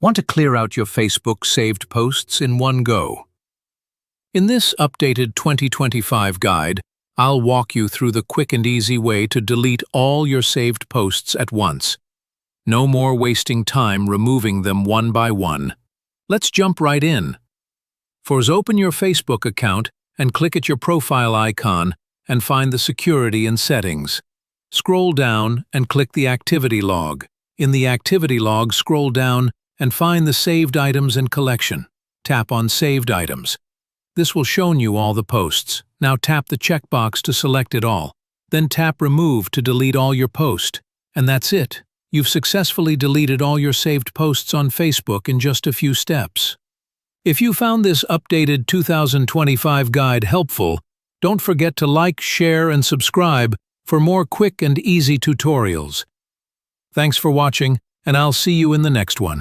Want to clear out your Facebook saved posts in one go? In this updated 2025 guide, I'll walk you through the quick and easy way to delete all your saved posts at once. No more wasting time removing them one by one. Let's jump right in. First, open your Facebook account and click at your profile icon and find the Security and Settings. Scroll down and click the Activity Log. In the Activity Log, scroll down and find the Saved Items and Collection. Tap on Saved Items. This will show you all the posts. Now tap the checkbox to select it all. Then tap Remove to delete all your posts. And that's it. You've successfully deleted all your saved posts on Facebook in just a few steps. If you found this updated 2025 guide helpful, don't forget to like, share, and subscribe for more quick and easy tutorials. Thanks for watching, and I'll see you in the next one.